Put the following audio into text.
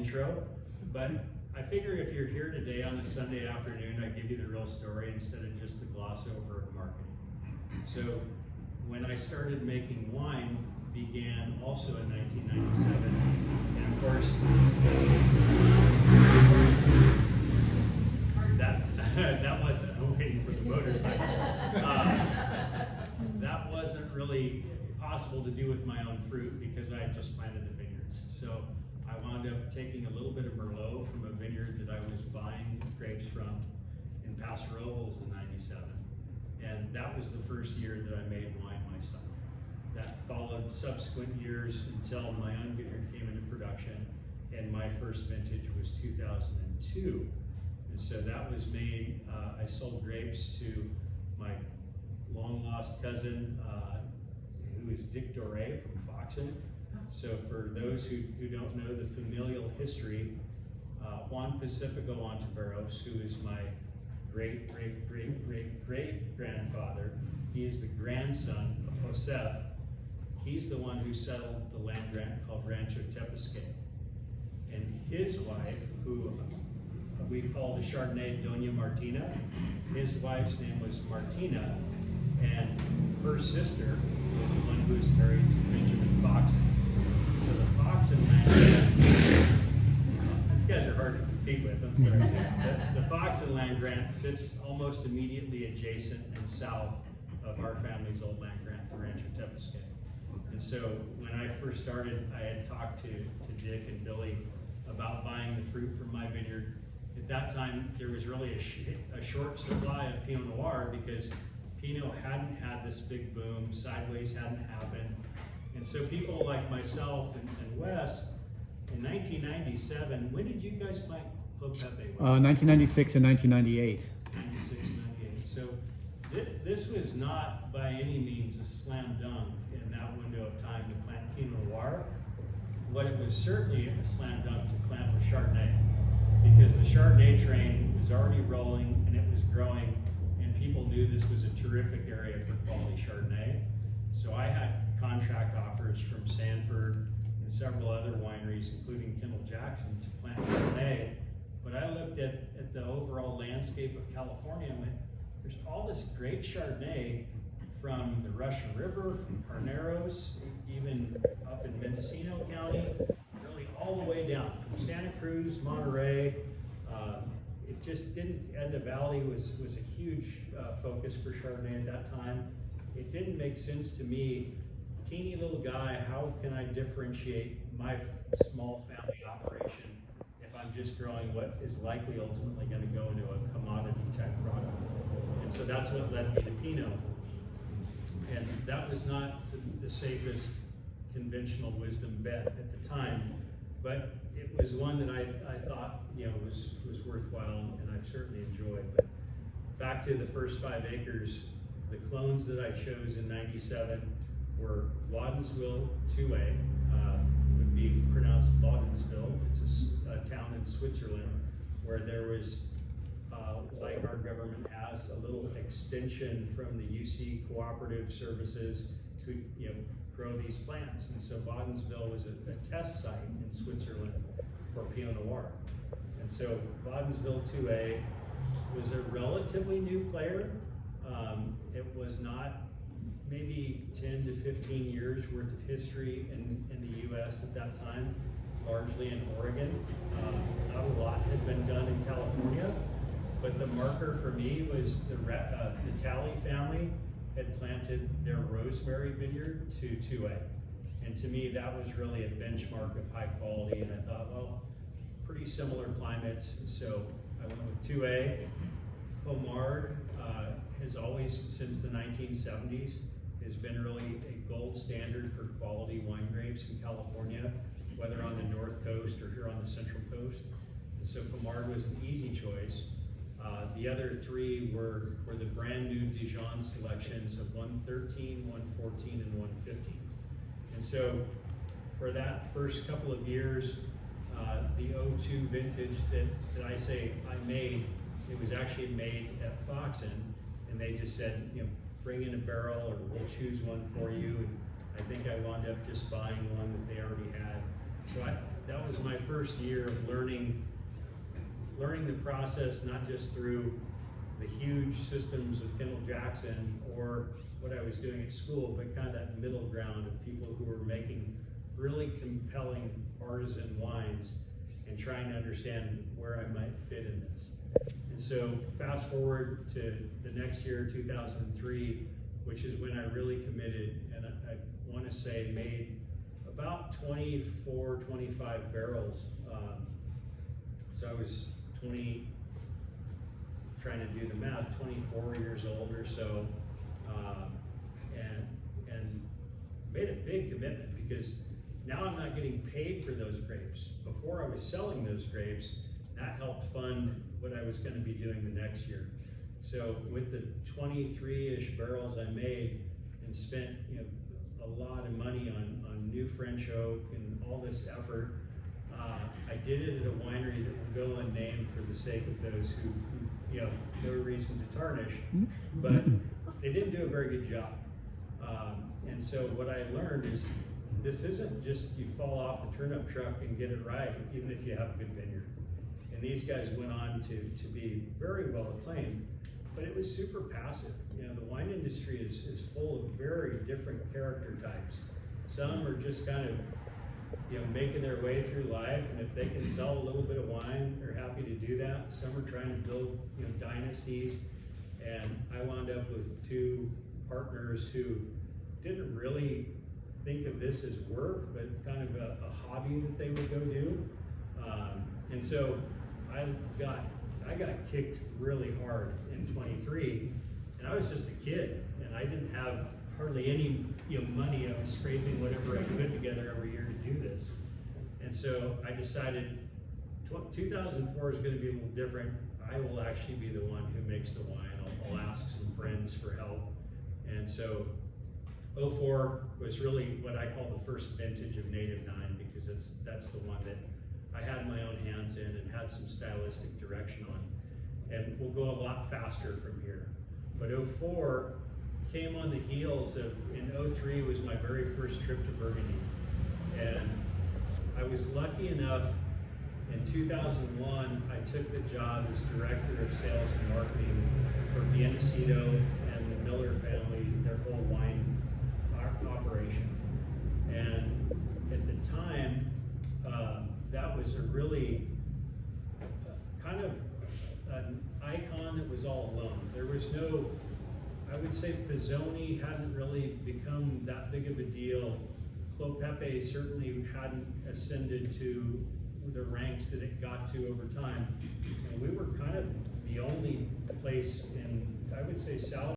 intro, but I figure if you're here today on a Sunday afternoon, I give you the real story instead of just the gloss over of marketing. So when I started making wine began also in 1997, and of course, that wasn't, I'm waiting for the motorcycle. That wasn't really possible to do with my own fruit because I had just planted the vineyards. So I wound up taking a little bit of Merlot from a vineyard that I was buying grapes from in Paso Robles in '97. And that was the first year that I made wine myself. That followed subsequent years until my own vineyard came into production, and my first vintage was 2002. And so that was made, I sold grapes to my long lost cousin, who is Dick Doré from Foxen. So for those who don't know the familial history, Juan Pacifico Ontiveros, who is my great-great-great-great-grandfather, he is the grandson of Josef. He's the one who settled the land grant called Rancho Tepesque. And his wife, who we call the Chardonnay Doña Martina, his wife's name was Martina, and her sister was the one who was married to Benjamin Foxen. So the Foxen land grant, these guys are hard to compete with, I'm sorry. The Foxen land grant sits almost immediately adjacent and south of our family's old land grant, the Rancho Tepesque. And so when I first started, I had talked to Dick and Billy about buying the fruit from my vineyard. At that time, there was really a short supply of Pinot Noir because Pinot hadn't had this big boom, sideways hadn't happened. And so people like myself and Wes, in 1997, when did you guys plant Clos Pepe? 1996 and 1998. 96, 98. So this was not by any means a slam dunk in that window of time to plant Pinot Noir. What it was certainly a slam dunk to plant was Chardonnay, because the Chardonnay train was already rolling and it was growing, and people knew this was a terrific area for quality Chardonnay. So I had contract offers from Sanford and several other wineries, including Kendall Jackson, to plant Chardonnay. But I looked at the overall landscape of California and went, there's all this great Chardonnay from the Russian River, from Carneros, even up in Mendocino County, really all the way down from Santa Cruz, Monterey. It just didn't, Edna Valley was a huge focus for Chardonnay at that time. It didn't make sense to me, teeny little guy, how can I differentiate my small family operation if I'm just growing what is likely ultimately going to go into a commodity type product? And so that's what led me to Pinot. And that was not the safest conventional wisdom bet at the time, but it was one that I thought was worthwhile, and I've certainly enjoyed. But back to the first 5 acres, the clones that I chose in '97 were Waddensville 2A, would be pronounced Waddensville. It's a town in Switzerland where there was, like our government has, a little extension from the UC cooperative services to grow these plants. And so Waddensville was a test site in Switzerland for Pinot Noir. And so Waddensville 2A was a relatively new player. It was not maybe 10 to 15 years worth of history in the US at that time, largely in Oregon. Not a lot had been done in California, but the marker for me was the Talley family had planted their rosemary vineyard to 2A. And to me, that was really a benchmark of high quality, and I thought, well, pretty similar climates, so I went with 2A. Pommard has always, since the 1970s, has been really a gold standard for quality wine grapes in California, whether on the North Coast or here on the Central Coast. And so Pommard was an easy choice. The other 3 were the brand new Dijon selections of 113, 114, and 115. And so for that first couple of years, the 02 vintage that I say I made, it was actually made at Foxen, and they just said, bring in a barrel or we'll choose one for you. And I think I wound up just buying one that they already had. So that was my first year of learning the process, not just through the huge systems of Kendall Jackson or what I was doing at school, but kind of that middle ground of people who were making really compelling artisan wines and trying to understand where I might fit in this. And so fast forward to the next year, 2003, which is when I really committed, and I want to say made about 24, 25 barrels. So I was trying to do the math, 24 years old or so, and made a big commitment, because now I'm not getting paid for those grapes. Before I was selling those grapes, that helped fund what I was going to be doing the next year. So with the 23-ish barrels I made and spent a lot of money on new French oak and all this effort, I did it at a winery that will go unnamed for the sake of those who no reason to tarnish, but they didn't do a very good job. And so what I learned is this isn't just you fall off the turnip truck and get it right, even if you have a good vineyard. And these guys went on to be very well acclaimed, but it was super passive. The wine industry is full of very different character types. Some are just kind of making their way through life, and if they can sell a little bit of wine, they're happy to do that. Some are trying to build dynasties, and I wound up with two partners who didn't really think of this as work, but kind of a hobby that they would go do. And so I got kicked really hard in 23, and I was just a kid, and I didn't have hardly any money. I was scraping whatever I could together every year to do this. And so I decided 2004 is going to be a little different. I will actually be the one who makes the wine. I'll ask some friends for help. And so 04 was really what I call the first vintage of Native9, because that's the one that I had my own hands in and had some stylistic direction on. And we'll go a lot faster from here. But 04 came on the heels of, in 03 was my very first trip to Burgundy. And I was lucky enough, in 2001, I took the job as director of sales and marketing for Bienicido and the Miller family, their whole wine operation. And at the time, that was a really kind of an icon that was all alone. There was no, I would say Pizzoni hadn't really become that big of a deal. Clos Pepe certainly hadn't ascended to the ranks that it got to over time. And we were kind of the only place in, I would say, South